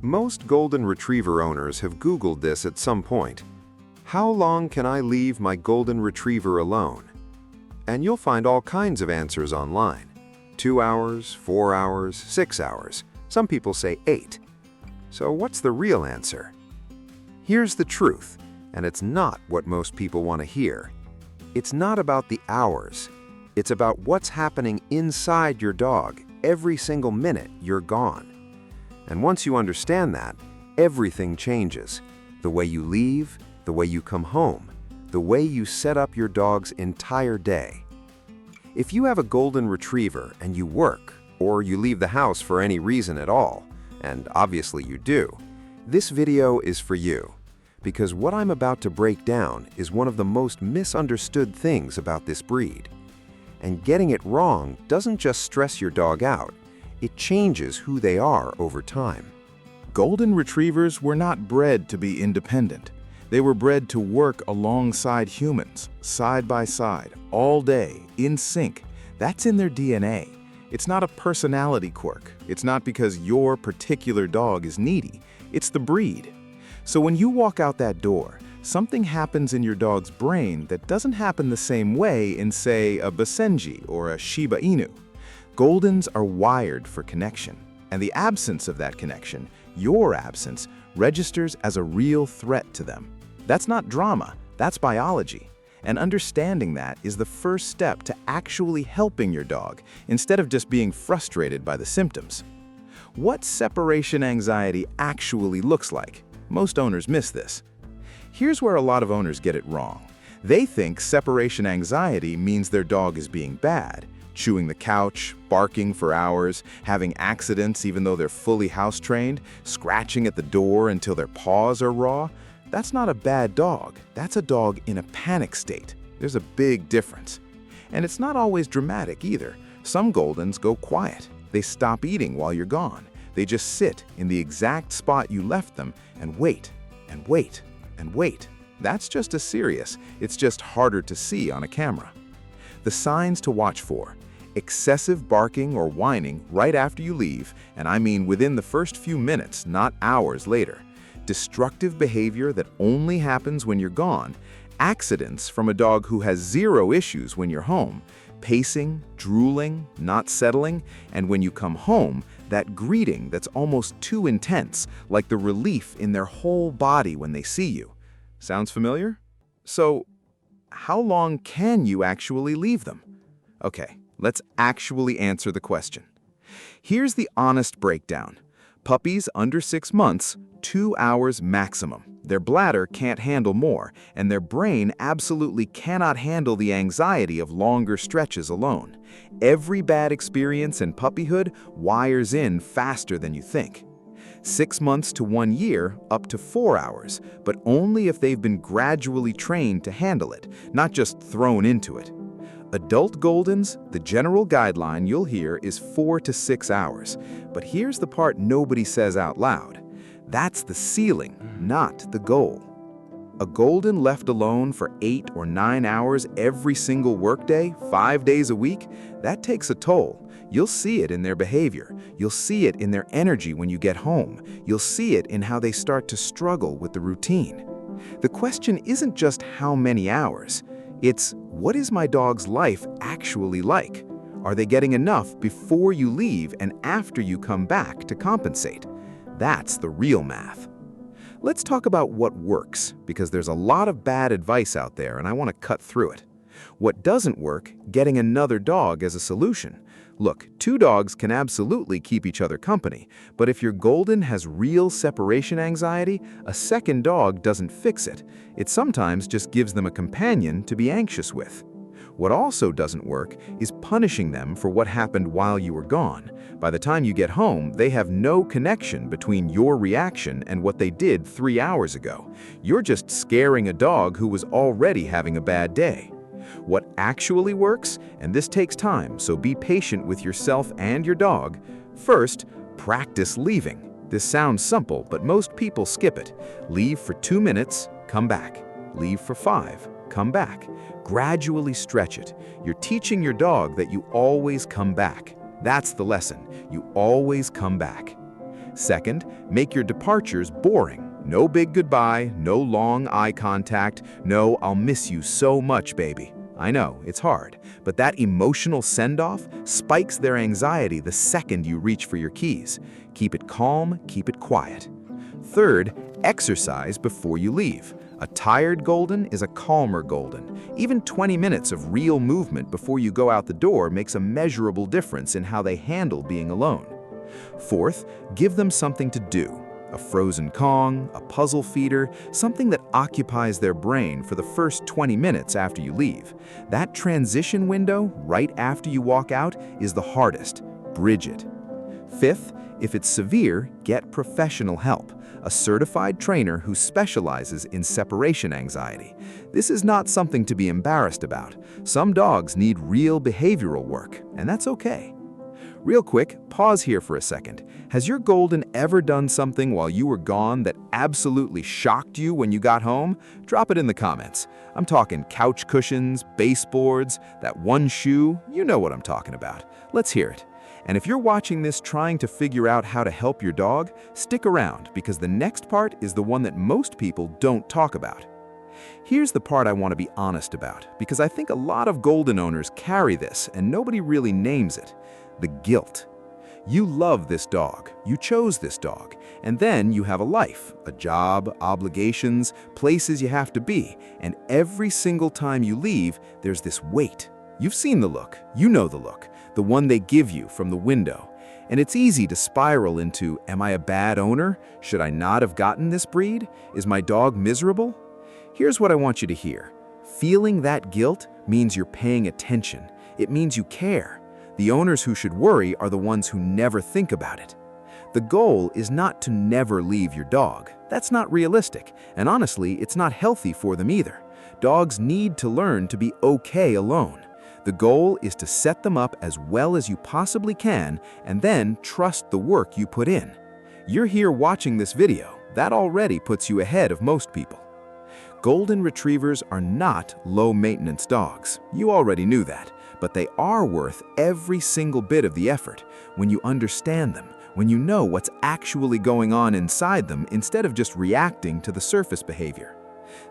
Most Golden Retriever owners have Googled this at some point. How long can I leave my Golden Retriever alone? And you'll find all kinds of answers online. 2 hours, 4 hours, 6 hours. Some people say 8. So what's the real answer? Here's the truth, and it's not what most people want to hear. It's not about the hours. It's about what's happening inside your dog every single minute you're gone. And once you understand that, everything changes. The way you leave, the way you come home, the way you set up your dog's entire day. If you have a Golden Retriever and you work, or you leave the house for any reason at all, and obviously you do, this video is for you. Because what I'm about to break down is one of the most misunderstood things about this breed. And getting it wrong doesn't just stress your dog out, it changes who they are over time. Golden Retrievers were not bred to be independent. They were bred to work alongside humans, side by side, all day, in sync. That's in their DNA. It's not a personality quirk. It's not because your particular dog is needy. It's the breed. So when you walk out that door, something happens in your dog's brain that doesn't happen the same way in, say, a Basenji or a Shiba Inu. Goldens are wired for connection, and the absence of that connection, your absence, registers as a real threat to them. That's not drama, that's biology. And understanding that is the first step to actually helping your dog, instead of just being frustrated by the symptoms. What separation anxiety actually looks like? Most owners miss this. Here's where a lot of owners get it wrong. They think separation anxiety means their dog is being bad, chewing the couch, barking for hours, having accidents even though they're fully house-trained, scratching at the door until their paws are raw. That's not a bad dog. That's a dog in a panic state. There's a big difference. And it's not always dramatic either. Some Goldens go quiet. They stop eating while you're gone. They just sit in the exact spot you left them and wait, and wait, and wait. That's just as serious. It's just harder to see on a camera. The signs to watch for: excessive barking or whining right after you leave, and I mean within the first few minutes, not hours later. Destructive behavior that only happens when you're gone. Accidents from a dog who has zero issues when you're home. Pacing, drooling, not settling, and when you come home, that greeting that's almost too intense, like the relief in their whole body when they see you. Sounds familiar? So, how long can you actually leave them? Okay, let's actually answer the question. Here's the honest breakdown. Puppies under 6 months, 2 hours maximum. Their bladder can't handle more, and their brain absolutely cannot handle the anxiety of longer stretches alone. Every bad experience in puppyhood wires in faster than you think. 6 months to 1 year, up to 4 hours, but only if they've been gradually trained to handle it, not just thrown into it. Adult Goldens, the general guideline you'll hear is 4 to 6 hours. But here's the part nobody says out loud. That's the ceiling, not the goal. A Golden left alone for 8 or 9 hours every single workday, 5 days a week, that takes a toll. You'll see it in their behavior. You'll see it in their energy when you get home. You'll see it in how they start to struggle with the routine. The question isn't just how many hours. It's, what is my dog's life actually like? Are they getting enough before you leave and after you come back to compensate? That's the real math. Let's talk about what works, because there's a lot of bad advice out there and I want to cut through it. What doesn't work, getting another dog as a solution. Look, 2 dogs can absolutely keep each other company, but if your Golden has real separation anxiety, a second dog doesn't fix it. It sometimes just gives them a companion to be anxious with. What also doesn't work is punishing them for what happened while you were gone. By the time you get home, they have no connection between your reaction and what they did 3 hours ago. You're just scaring a dog who was already having a bad day. What actually works, and this takes time, so be patient with yourself and your dog. First, practice leaving. This sounds simple, but most people skip it. Leave for 2 minutes, come back. Leave for 5, come back. Gradually stretch it. You're teaching your dog that you always come back. That's the lesson. You always come back. Second, make your departures boring. No big goodbye, no long eye contact, no "I'll miss you so much, baby." I know, it's hard, but that emotional send-off spikes their anxiety the second you reach for your keys. Keep it calm, keep it quiet. Third, exercise before you leave. A tired golden is a calmer golden. Even 20 minutes of real movement before you go out the door makes a measurable difference in how they handle being alone. Fourth, give them something to do. A frozen Kong, a puzzle feeder, something that occupies their brain for the first 20 minutes after you leave. That transition window, right after you walk out, is the hardest. Bridge it. Fifth, if it's severe, get professional help. A certified trainer who specializes in separation anxiety. This is not something to be embarrassed about. Some dogs need real behavioral work, and that's okay. Real quick, pause here for a second. Has your golden ever done something while you were gone that absolutely shocked you when you got home? Drop it in the comments. I'm talking couch cushions, baseboards, that one shoe, you know what I'm talking about. Let's hear it. And if you're watching this trying to figure out how to help your dog, stick around because the next part is the one that most people don't talk about. Here's the part I want to be honest about, because I think a lot of golden owners carry this and nobody really names it. The guilt. You love this dog, you chose this dog, and then you have a life, a job, obligations, places you have to be, and every single time you leave, there's this weight. You've seen the look, you know the look, the one they give you from the window. And it's easy to spiral into, am I a bad owner? Should I not have gotten this breed? Is my dog miserable? Here's what I want you to hear. Feeling that guilt means you're paying attention. It means you care. The owners who should worry are the ones who never think about it. The goal is not to never leave your dog. That's not realistic, and honestly, it's not healthy for them either. Dogs need to learn to be okay alone. The goal is to set them up as well as you possibly can and then trust the work you put in. You're here watching this video. That already puts you ahead of most people. Golden Retrievers are not low-maintenance dogs. You already knew that. But they are worth every single bit of the effort when you understand them, when you know what's actually going on inside them instead of just reacting to the surface behavior.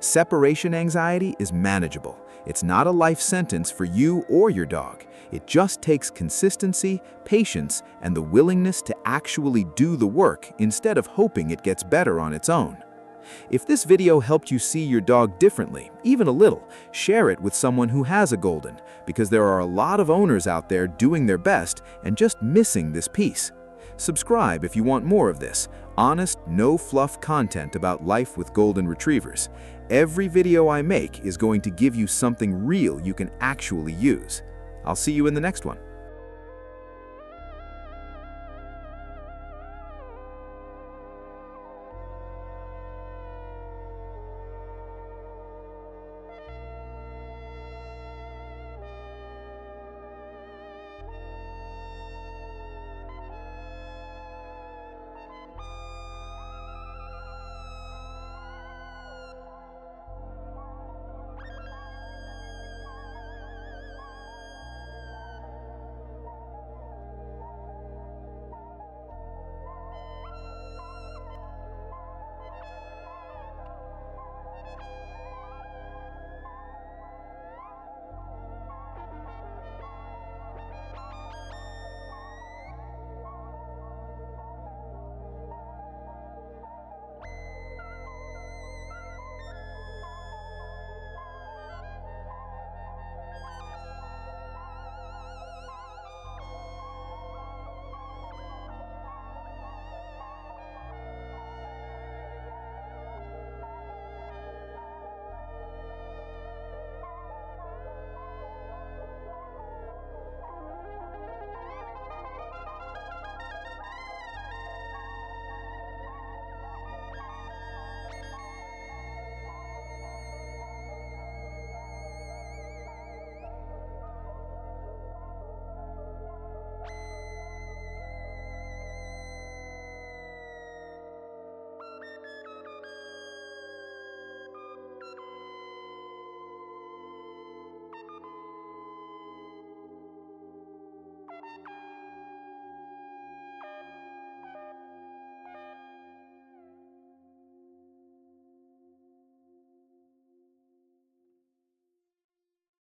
Separation anxiety is manageable. It's not a life sentence for you or your dog. It just takes consistency, patience, and the willingness to actually do the work instead of hoping it gets better on its own. If this video helped you see your dog differently, even a little, share it with someone who has a golden, because there are a lot of owners out there doing their best and just missing this piece. Subscribe if you want more of this, honest, no-fluff content about life with golden retrievers. Every video I make is going to give you something real you can actually use. I'll see you in the next one.